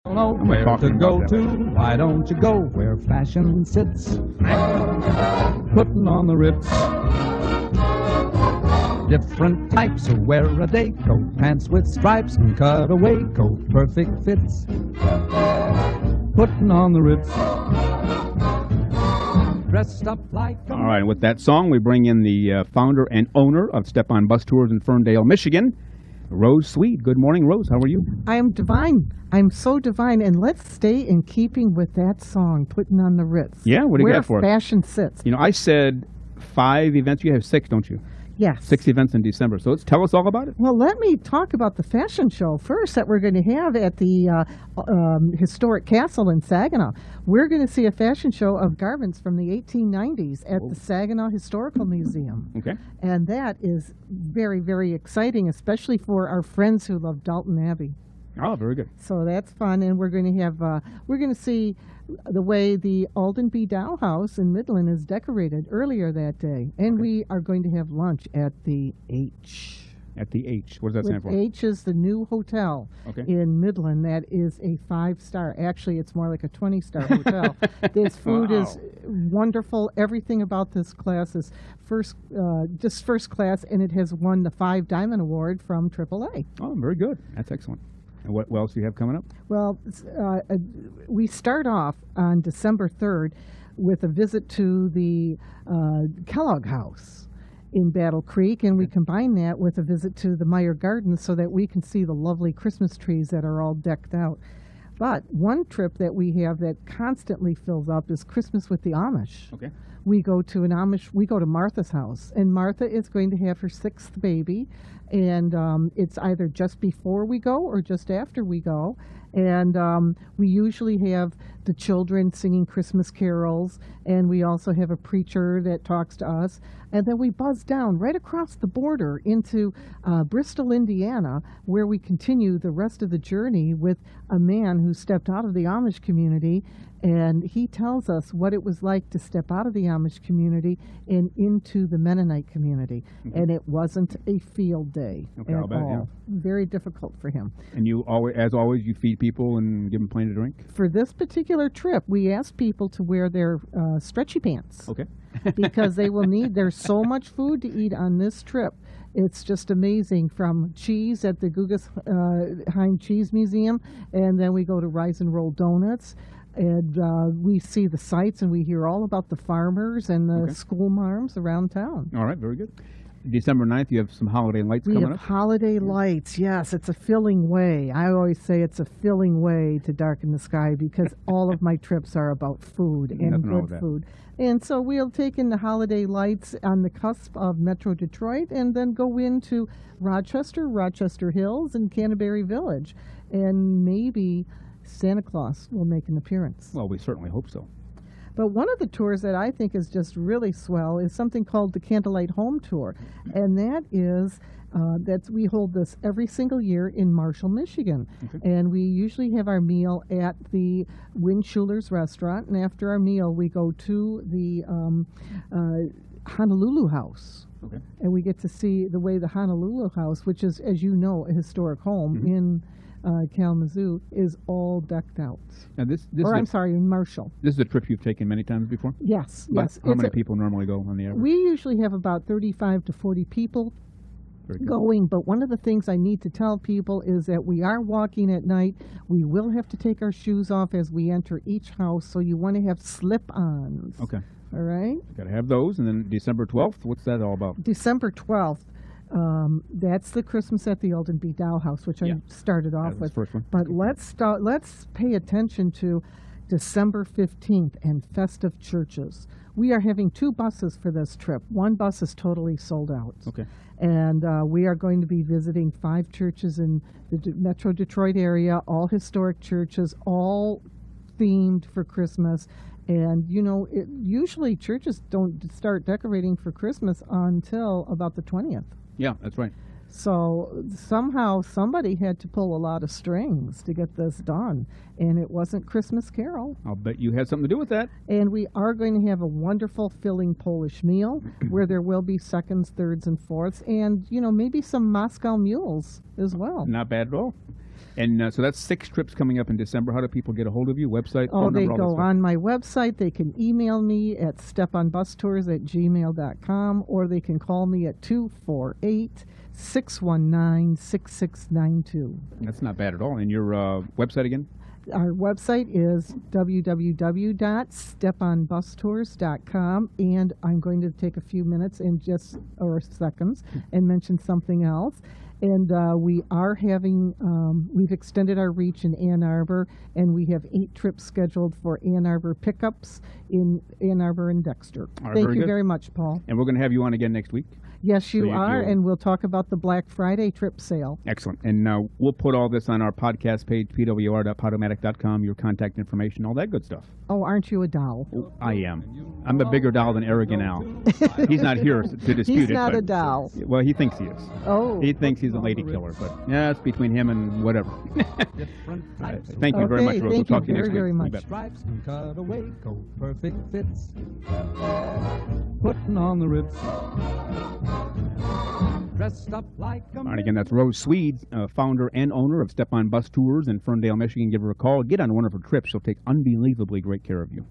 Don't know where to go to, why don't you go where fashion sits? Putting on the Ritz. Different types who wear a day coat, pants with stripes and cutaway coat, perfect fits. Putting on the Ritz. Dressed up like a... All right, and with that song, we bring in the founder and owner of Step-On Bus Tours in Ferndale, Michigan, Rose Szwed. Good morning, Rose. How are you? I am divine. I'm so divine. And let's stay in keeping with that song, Putting on the Ritz. Yeah, what do you got for us? Where fashion sits. You know, I said 5 events. You have 6, don't you? Yes. 6 events in December. So tell us all about it. Well, let me talk about the fashion show first that we're going to have at the historic castle in Saginaw. We're going to see a fashion show of garments from the 1890s at the Saginaw Historical Museum. Okay. And that is very, very exciting, especially for our friends who love Dalton Abbey. Oh, very good. So that's fun, and we're going to see the way the Alden B. Dow House in Midland is decorated earlier that day, and we are going to have lunch at the H. At the H. What does that stand for? H is the new hotel in Midland. That is a 5-star. Actually, it's more like a 20-star hotel. This food is wonderful. Everything about this class is just first class, and it has won the 5 Diamond Award from AAA. Oh, very good. That's excellent. And what else do you have coming up? Well, we start off on December 3rd with a visit to the Kellogg House in Battle Creek, and we combine that with a visit to the Meyer Gardens so that we can see the lovely Christmas trees that are all decked out. But one trip that we have that constantly fills up is Christmas with the Amish. Okay. We go to Martha's house, and Martha is going to have her 6th baby, and it's either just before we go or just after we go. And we usually have the children singing Christmas carols, and we also have a preacher that talks to us. And then we buzz down right across the border into Bristol, Indiana, where we continue the rest of the journey with a man who stepped out of the Amish community, and he tells us what it was like to step out of the Amish community and into the Mennonite community. And it wasn't a field day at all. Yeah. Very difficult for him. And you always, as always, you feed people and give them plenty to drink? For this particular trip, we asked people to wear their stretchy pants. Okay. Because they will need, there's so much food to eat on this trip. It's just amazing, from cheese at the Guggenheim Cheese Museum, and then we go to Rise and Roll Donuts, and we see the sights, and we hear all about the farmers and the school marms around town. All right, very good. December 9th, you have some holiday lights coming up? We have holiday lights, yes. It's a filling way. I always say it's a filling way to darken the sky, because all of my trips are about food and good food. And so we'll take in the holiday lights on the cusp of Metro Detroit, and then go into Rochester Hills, and Canterbury Village. And maybe Santa Claus will make an appearance. Well, we certainly hope so. But one of the tours that I think is just really swell is something called the Candlelight Home Tour. And that is, we hold this every single year in Marshall, Michigan. And we usually have our meal at the Windschuler's restaurant. And after our meal, we go to the Honolulu House. And we get to see the way the Honolulu House, which is, as you know, a historic home in Kalamazoo, is all decked out. Now in Marshall. This is a trip you've taken many times before? Yes. How many people normally go on the average? We usually have about 35 to 40 people going, but one of the things I need to tell people is that we are walking at night. We will have to take our shoes off as we enter each house, so you want to have slip-ons. Okay. All right? Got to have those. And then December 12th, what's that all about? December 12th. That's the Christmas at the Alden B. Dow House, which I started off with. First one. But let's pay attention to December 15th and Festive Churches. We are having 2 buses for this trip. One bus is totally sold out. Okay. And we are going to be visiting 5 churches in the Metro Detroit area, all historic churches, all themed for Christmas. And, you know, usually churches don't start decorating for Christmas until about the 20th. Yeah, that's right. So somehow somebody had to pull a lot of strings to get this done, and it wasn't Christmas Carol. I'll bet you had something to do with that. And we are going to have a wonderful filling Polish meal where there will be seconds, thirds, and fourths, and, you know, maybe some Moscow mules as well. Not bad at all. And so that's 6 trips coming up in December. How do people get a hold of you? Website, Oh, phone they number, all that go stuff? on my website. They can email me at steponbustours@gmail.com, or they can call me at 248-619-6692. That's not bad at all. And your website again? Our website is www.steponbustours.com, and I'm going to take a few minutes or seconds and mention something else. And we are having, we've extended our reach in Ann Arbor, and we have 8 trips scheduled for Ann Arbor pickups in Ann Arbor and Dexter. All right, Thank very you good. very much, Paul. And we're going to have you on again next week. Yes, you So are, you'll- and we'll talk about the Black Friday trip sale. Excellent. And we'll put all this on our podcast page, pwr.podomatic.com, your contact information, all that good stuff. Oh, aren't you a doll? I am. I'm a bigger doll than Arrogant Al. He's not here to dispute He's it. not but- a doll. Well, he thinks he is. Oh. He thinks he's a lady killer, but yeah, it's between him and whatever. Different types of Thank you very much, Okay, Rose. We'll thank talk to you you next very, week. very You bet. stripes and cutaway coat, perfect fits. Putting on the Ritz. Dressed up like a All right, again, that's Rose Swede, founder and owner of Step On Bus Tours in Ferndale, Michigan. Give her a call. Get on one of her trips. She'll take unbelievably great care of you.